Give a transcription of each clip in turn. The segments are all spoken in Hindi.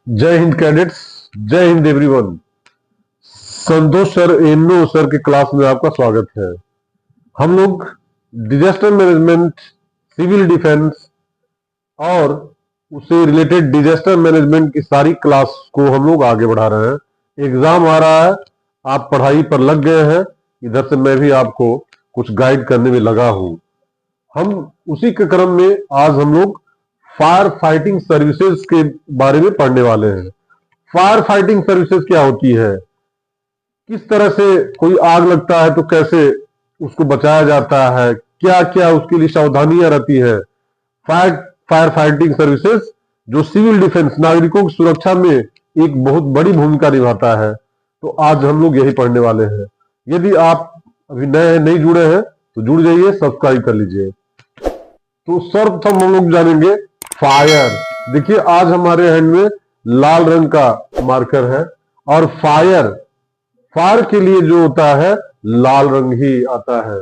जय हिंद कैडेट्स। जय हिंद एवरीवन। संतोष सर एनो सर के क्लास में आपका स्वागत है। हम लोग डिजास्टर मैनेजमेंट, सिविल डिफेंस और उससे रिलेटेड डिजास्टर मैनेजमेंट की सारी क्लास को हम लोग आगे बढ़ा रहे हैं। एग्जाम आ रहा है, आप पढ़ाई पर लग गए हैं, इधर से मैं भी आपको कुछ गाइड करने में लगा हूं। हम उसी के क्रम में आज हम लोग फायर फाइटिंग सर्विसेज के बारे में पढ़ने वाले हैं। फायर फाइटिंग सर्विसेज क्या होती है, किस तरह से कोई आग लगता है तो कैसे उसको बचाया जाता है, क्या क्या उसके लिए सावधानियां रहती है। फायर फायर फाइटिंग सर्विसेज जो सिविल डिफेंस, नागरिकों की सुरक्षा में एक बहुत बड़ी भूमिका निभाता है। तो आज हम लोग यही पढ़ने वाले हैं। यदि आप अभी नए नहीं जुड़े हैं तो जुड़ जाइए, सब्सक्राइब कर लीजिए। तो सर्वप्रथम हम लोग जानेंगे फायर। देखिए आज हमारे हैंड में लाल रंग का मार्कर है और फायर फायर के लिए जो होता है लाल रंग ही आता है।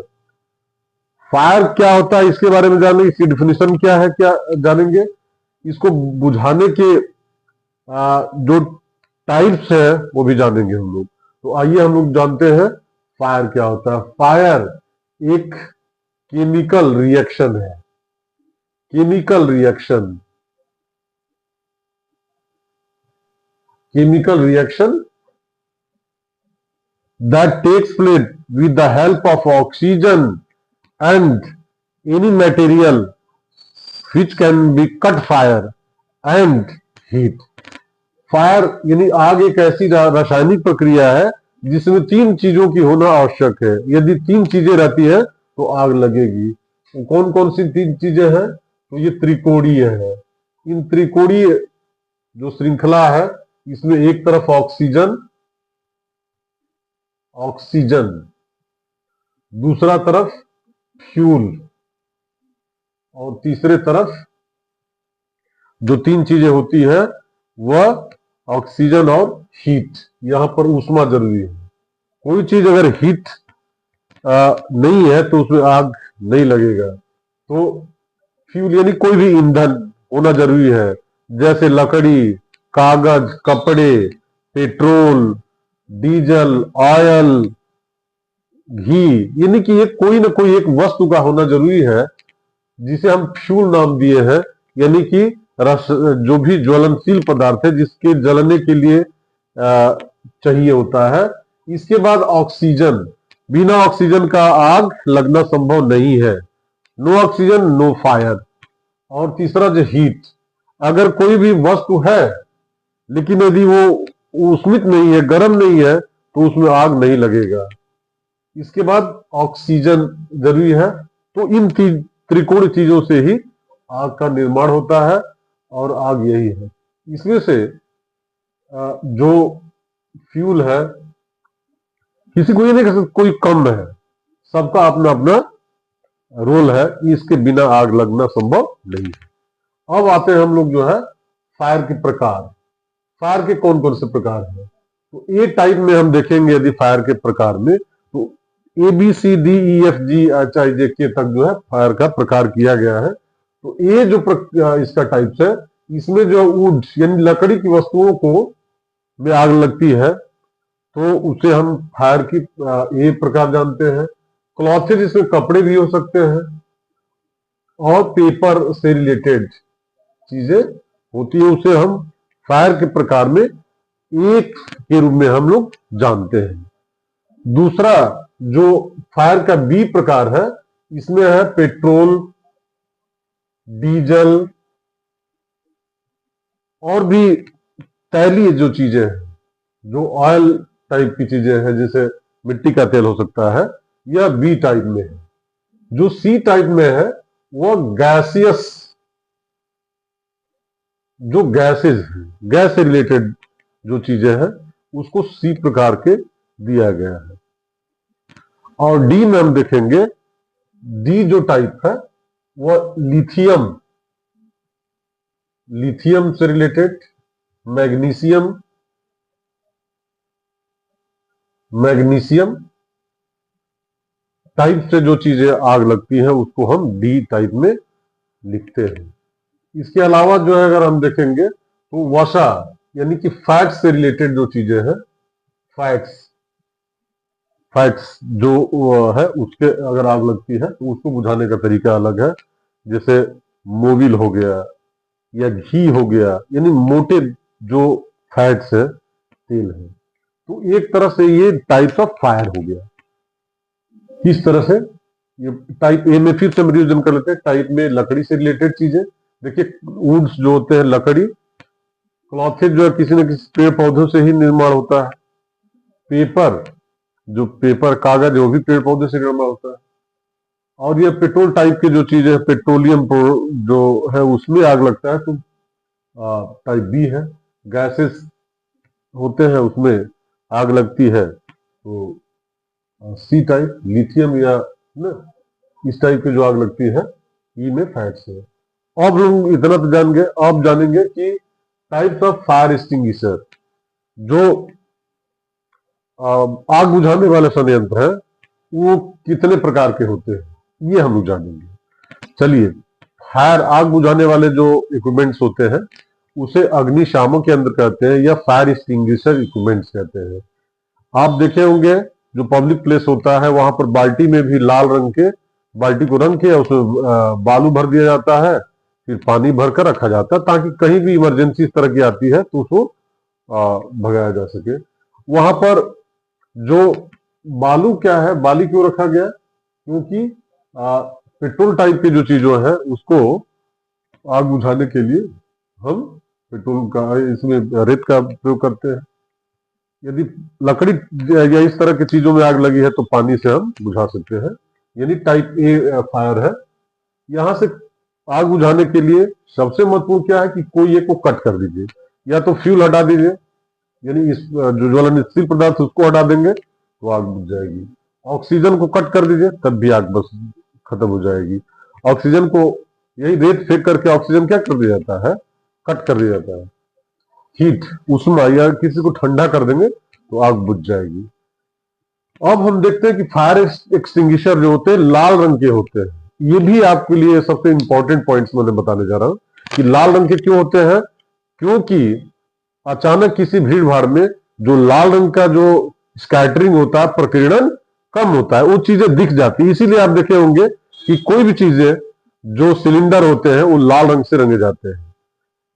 फायर क्या होता है इसके बारे में जानेंगे, इसकी डिफिनेशन क्या है क्या जानेंगे, इसको बुझाने के जो टाइप्स है वो भी जानेंगे हम लोग। तो आइए हम लोग जानते हैं फायर क्या होता है। फायर एक केमिकल रिएक्शन है। Chemical reaction, chemical reaction that takes place with the help of oxygen and any material which can be cut fire and heat। Fire यानी आग एक ऐसी रासायनिक प्रक्रिया है जिसमें तीन चीजों की होना आवश्यक है। यदि तीन चीजें रहती है तो आग लगेगी। कौन कौन सी तीन चीजें हैं, तो ये त्रिकोणीय है। इन त्रिकोणीय जो श्रृंखला है इसमें एक तरफ ऑक्सीजन, ऑक्सीजन, दूसरा तरफ फ्यूल और तीसरे तरफ जो तीन चीजें होती है वह ऑक्सीजन और हीट। यहां पर ऊष्मा जरूरी है। कोई चीज अगर हीट नहीं है तो उसमें आग नहीं लगेगा। तो फ्यूल यानी कोई भी ईंधन होना जरूरी है, जैसे लकड़ी, कागज, कपड़े, पेट्रोल, डीजल, ऑयल, घी, यानी कि ये कोई ना कोई एक वस्तु का होना जरूरी है जिसे हम फ्यूल नाम दिए हैं। यानी कि रस जो भी ज्वलनशील पदार्थ है जिसके जलने के लिए चाहिए होता है। इसके बाद ऑक्सीजन, बिना ऑक्सीजन का आग लगना संभव नहीं है। No oxygen no fire. और तीसरा जो हीट, अगर कोई भी वस्तु है लेकिन यदि वो उष्मित नहीं है, गर्म नहीं है, तो उसमें आग नहीं लगेगा। इसके बाद ऑक्सीजन जरूरी है। तो इन त्रिकोण चीजों से ही आग का निर्माण होता है और आग यही है। इसमें से जो फ्यूल है, किसी को ये नहीं कह सकते कोई कम है, सबका अपना अपना रोल है, इसके बिना आग लगना संभव नहीं है। अब आते हैं हम लोग जो है फायर के प्रकार। फायर के कौन कौन से प्रकार हैं, तो ए टाइप में हम देखेंगे। यदि फायर के प्रकार में तो A B C D E F G H I J K तक जो है फायर का प्रकार किया गया है। तो ए जो इसका टाइप्स है, इसमें जो वुड यानी लकड़ी की वस्तुओं को में आग लगती है तो उसे हम फायर की ए प्रकार जानते हैं। क्लॉथेज, इसमें कपड़े भी हो सकते हैं और पेपर से रिलेटेड चीजें होती है, उसे हम फायर के प्रकार में एक के रूप में हम लोग जानते हैं। दूसरा जो फायर का बी प्रकार है, इसमें है पेट्रोल, डीजल और भी तैलीय जो चीजें हैं, जो ऑयल टाइप की चीजें हैं, जैसे मिट्टी का तेल हो सकता है, यह बी टाइप में है। जो सी टाइप में है वह गैसियस, जो गैसेज, गैस से रिलेटेड जो चीजें हैं उसको सी प्रकार के दिया गया है। और डी में हम देखेंगे, डी जो टाइप है वह लिथियम, लिथियम से रिलेटेड, मैग्नीशियम, मैग्नीशियम टाइप से जो चीजें आग लगती हैं उसको हम डी टाइप में लिखते हैं। इसके अलावा जो है अगर हम देखेंगे तो वसा, यानी कि फैट्स से रिलेटेड जो चीजें हैं, फैट्स फैट्स जो है उसके अगर आग लगती है तो उसको बुझाने का तरीका अलग है। जैसे मोबिल हो गया या घी हो गया, यानी मोटे जो फैट्स है, तेल है, तो एक तरह से ये टाइप्स ऑफ फायर हो गया। किस तरह से? ये टाइप ए में फिर से हम रिविजन कर लेते हैं। टाइप में लकड़ी से रिलेटेड चीजें, देखिए वुड्स जो होते हैं लकड़ी, क्लॉथेज जो है किसी न किसी पेड़ पौधों से ही निर्माण होता है, पेपर जो पेपर कागज है वो भी पेड़ पौधे से निर्माण होता है, और ये पेट्रोल टाइप की जो चीजें है, पेट्रोलियम जो है उसमें आग लगता है तो टाइप बी है। गैसेस होते हैं उसमें आग लगती है तो सी टाइप, लिथियम या ना, इस टाइप की जो आग लगती है ई में फैट्स है। अब लोग इतना तो जान गए, अब जानेंगे कि टाइप्स ऑफ फायर एक्सटिंग्विशर, जो आग बुझाने वाले संयंत्र है वो कितने प्रकार के होते हैं, ये हम लोग जानेंगे। चलिए, फायर आग बुझाने वाले जो इक्विपमेंट्स होते हैं उसे अग्निशामक यंत्र कहते हैं या फायर एक्सटिंग्विशर इक्विपमेंट्स कहते हैं। आप देखे होंगे जो पब्लिक प्लेस होता है वहां पर बाल्टी में भी लाल रंग के, बाल्टी को रंग के उसमें बालू भर दिया जाता है, फिर पानी भर कर रखा जाता है ताकि कहीं भी इमरजेंसी इस तरह की आती है तो उसको भगाया जा सके। वहां पर जो बालू क्या है, बाली क्यों रखा गया? क्योंकि पेट्रोल टाइप की जो चीजों है उसको आग बुझाने के लिए हम पेट्रोल का, इसमें रेत का प्रयोग करते हैं। यदि लकड़ी या इस तरह की चीजों में आग लगी है तो पानी से हम बुझा सकते हैं, यानी टाइप ए फायर है। यहां से आग बुझाने के लिए सबसे महत्वपूर्ण क्या है कि कोई एक को कट कर दीजिए, या तो फ्यूल हटा दीजिए, यानी इस जो ज्वलनशील पदार्थ उसको हटा देंगे तो आग बुझ जाएगी। ऑक्सीजन को कट कर दीजिए तब भी आग बस खत्म हो जाएगी। ऑक्सीजन को, यही रेत फेंक करके ऑक्सीजन क्या कर दिया जाता है, कट कर दिया जाता है। हीट, उष्मा, या किसी को ठंडा कर देंगे तो आग बुझ जाएगी। अब हम देखते हैं कि फायर एक्सटिंग्विशर जो होते हैं लाल रंग के होते हैं। ये भी आपके लिए सबसे इंपॉर्टेंट पॉइंट्स मैंने बताने जा रहा हूं कि लाल रंग के क्यों होते हैं। क्योंकि अचानक किसी भीड़ भाड़ में जो लाल रंग का जो स्कैटरिंग होता है, प्रकीर्णन कम होता है, वो चीजें दिख जाती है। इसीलिए आप देखे होंगे कि कोई भी चीजें जो सिलेंडर होते हैं वो लाल रंग से रंगे जाते हैं।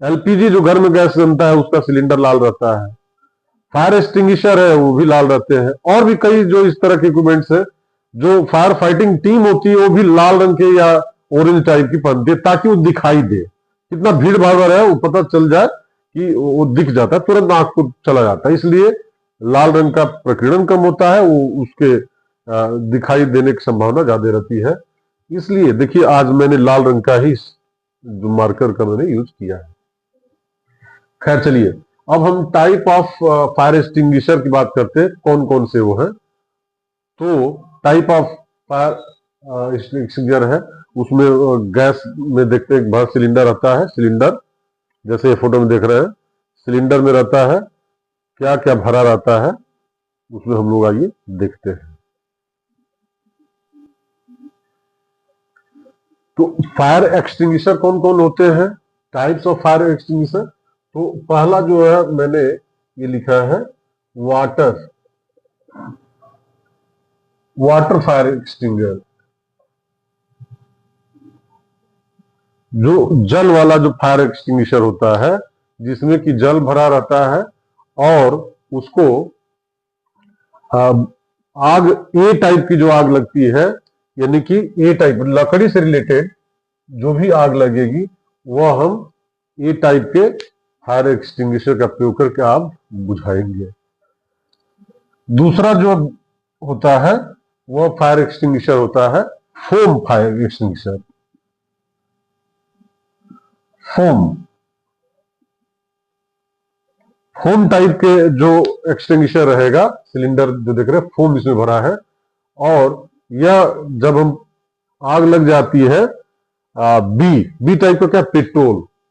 एलपीजी जो घर में गैस बनता है उसका सिलेंडर लाल रहता है, फायर एक्सटिंग्विशर है वो भी लाल रहते हैं, और भी कई जो इस तरह के इक्विपमेंट्स है, जो फायर फाइटिंग टीम होती है वो भी लाल रंग के या ऑरेंज टाइप की पहनती है ताकि वो दिखाई दे। कितना भीड़ भाड़ है वो पता चल जाए कि वो दिख जाता है, तुरंत आंख को चला जाता है। इसलिए लाल रंग का प्रकीर्णन कम होता है, वो उसके दिखाई देने की संभावना ज्यादा रहती है। इसलिए देखिए आज मैंने लाल रंग का ही जो मार्कर का मैंने यूज किया है। खैर चलिए, अब हम टाइप ऑफ फायर एक्सटिंग्विशर की बात करते हैं, कौन कौन से वो है। तो टाइप ऑफ फायर एक्सटिंग्विशर है, उसमें गैस में देखते हैं बड़ा सिलेंडर रहता है। सिलेंडर जैसे ये फोटो में देख रहे हैं, सिलेंडर में रहता है, क्या क्या भरा रहता है उसमें हम लोग आइए देखते हैं। तो फायर एक्सटिंग्विशर कौन कौन होते हैं, टाइप्स ऑफ फायर एक्सटिंग्विशर। तो पहला जो है मैंने ये लिखा है वाटर फायर एक्सटिंग्विशर, जो जल वाला जो फायर एक्सटिंग्विशर होता है, जिसमें कि जल भरा रहता है और उसको आग ए टाइप की जो आग लगती है, यानी कि ए टाइप लकड़ी से रिलेटेड जो भी आग लगेगी वह हम ए टाइप के फायर एक्सटिंग्विशर का प्रयोग करके आग बुझाएंगे। दूसरा जो होता है वह फायर एक्सटिंग्विशर होता है foam fire extinguisher. Foam type के जो एक्सटिंग्विशर रहेगा, सिलेंडर जो देख रहे हैं फोम इसमें भरा है, और यह जब हम आग लग जाती है बी टाइप का, क्या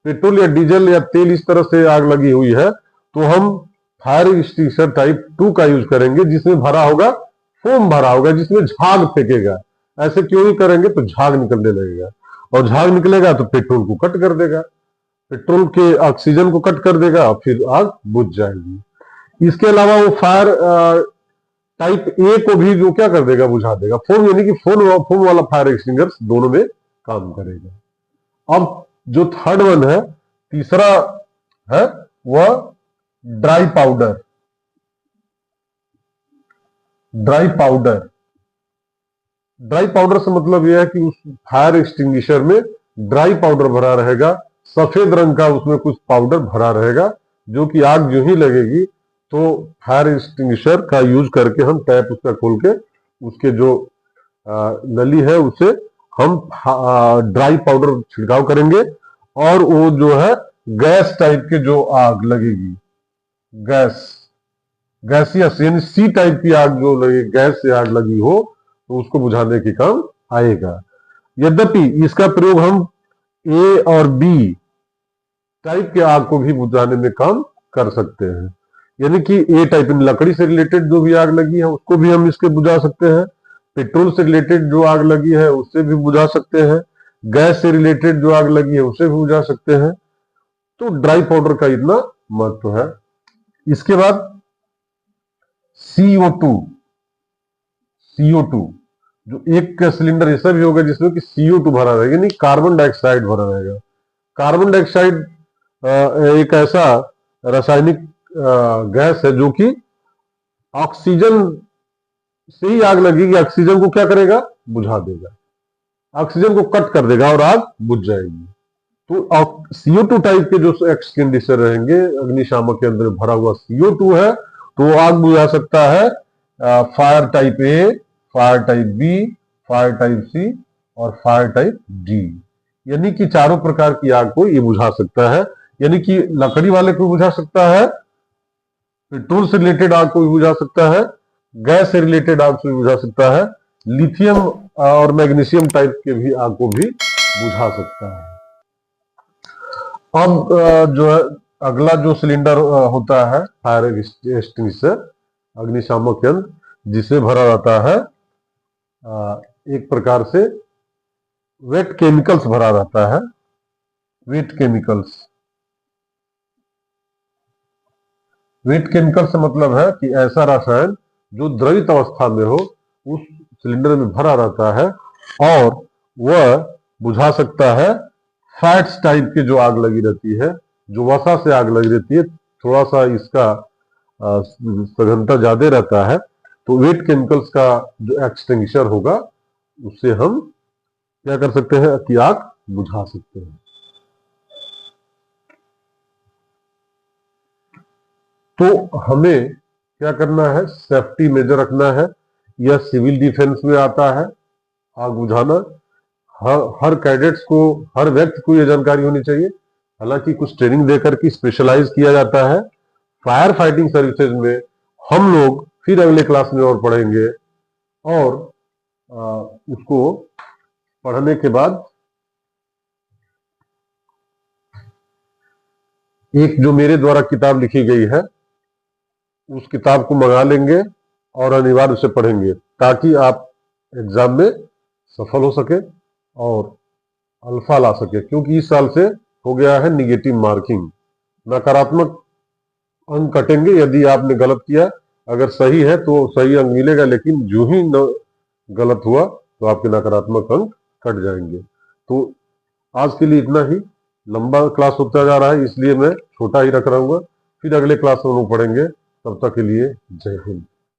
पेट्रोल या डीजल या तेल इस तरह से आग लगी हुई है तो हम फायर एक्सटिंग्विशर टाइप 2 का यूज करेंगे, जिसमें भरा होगा फोम भरा होगा, जिसमें झाग फेंकेगा। ऐसे क्यों ही करेंगे तो झाग निकलने लगेगा, और झाग निकलेगा तो पेट्रोल को कट कर देगा। पेट्रोल के ऑक्सीजन को कट कर देगा, फिर आग बुझ जाएगी। इसके अलावा वो फायर टाइप ए को भी जो क्या कर देगा, बुझा देगा। फोम यानी कि फोम वाला फायर एक्सटिंग्विशर दोनों में काम करेगा। अब जो थर्ड वन है, तीसरा है वह ड्राई पाउडर। ड्राई पाउडर से मतलब यह है कि उस फायर एक्सटिंग्विशर में ड्राई पाउडर भरा रहेगा, सफेद रंग का उसमें कुछ पाउडर भरा रहेगा, जो कि आग जो ही लगेगी तो फायर एक्सटिंग्विशर का यूज करके हम टैप उसका खोल के उसके जो नली है उसे हम ड्राई पाउडर छिड़काव करेंगे, और वो जो है गैस टाइप के जो आग लगेगी, गैसियस यानी सी टाइप की आग जो लगे, गैस से आग लगी हो तो उसको बुझाने के काम आएगा। यद्यपि इसका प्रयोग हम ए और बी टाइप के आग को भी बुझाने में काम कर सकते हैं। यानी कि ए टाइप लकड़ी से रिलेटेड जो भी आग लगी है उसको भी हम इसके बुझा सकते हैं, पेट्रोल से रिलेटेड जो आग लगी है उससे भी बुझा सकते हैं, गैस से रिलेटेड जो आग लगी है उससे भी बुझा सकते हैं। तो ड्राई पाउडर का इतना महत्व है। इसके बाद CO2 जो एक सिलेंडर ऐसा भी होगा जिसमें कि CO2 भरा रहेगा, यानी कार्बन डाइऑक्साइड भरा रहेगा। कार्बन डाइऑक्साइड एक ऐसा रासायनिक गैस है जो कि ऑक्सीजन से ही आग लगेगी, ऑक्सीजन को क्या करेगा, बुझा देगा, ऑक्सीजन को कट कर देगा और आग बुझ जाएगी। तो CO2 टाइप के जो एक्सटिंग्विशर रहेंगे, अग्निशामक के अंदर भरा हुआ CO2 है, तो वो आग बुझा सकता है fire type A, fire type B, fire type C और फायर टाइप डी। यानी कि चारों प्रकार की आग को ये बुझा सकता है। यानी कि लकड़ी वाले को बुझा सकता है, पेट्रोल से रिलेटेड आग को भी बुझा सकता है, गैस से रिलेटेड आग को भी बुझा सकता है, लिथियम और मैग्नीशियम टाइप के भी आग को भी बुझा सकता है। अब जो है अगला जो सिलेंडर होता है फायर एक्सटिंग्विशर, अग्निशामक यंत्र, जिसे भरा जाता है एक प्रकार से वेट केमिकल्स भरा रहता है। वेट केमिकल्स से मतलब है कि ऐसा रसायन जो द्रवित अवस्था में हो उस सिलेंडर में भरा रहता है और वह बुझा सकता है फैट्स टाइप की जो आग लगी रहती है, जो वसा से आग लगी रहती है, थोड़ा सा इसका सघनता ज्यादा रहता है। तो वेट केमिकल्स का जो एक्सटिंग्विशर होगा उससे हम क्या कर सकते हैं कि आग बुझा सकते हैं। तो हमें क्या करना है, सेफ्टी मेजर रखना है। यह सिविल डिफेंस में आता है आग बुझाना। हर कैडेट्स को, हर व्यक्ति को यह जानकारी होनी चाहिए। हालांकि कुछ ट्रेनिंग देकर के स्पेशलाइज किया जाता है। फायर फाइटिंग सर्विसेज में हम लोग फिर अगले क्लास में और पढ़ेंगे, और उसको पढ़ने के बाद एक जो मेरे द्वारा किताब लिखी गई है उस किताब को मंगा लेंगे और अनिवार्य से पढ़ेंगे, ताकि आप एग्जाम में सफल हो सके और अल्फा ला सके। क्योंकि इस साल से हो गया है निगेटिव मार्किंग, नकारात्मक अंक कटेंगे यदि आपने गलत किया। अगर सही है तो सही अंक मिलेगा, लेकिन जो ही गलत हुआ तो आपके नकारात्मक अंक कट जाएंगे। तो आज के लिए इतना ही। लंबा क्लास होता जा रहा है इसलिए मैं छोटा ही रख रहा हूँ। फिर अगले क्लास में हम लोग पढ़ेंगे। तब तक के लिए जय हिंद।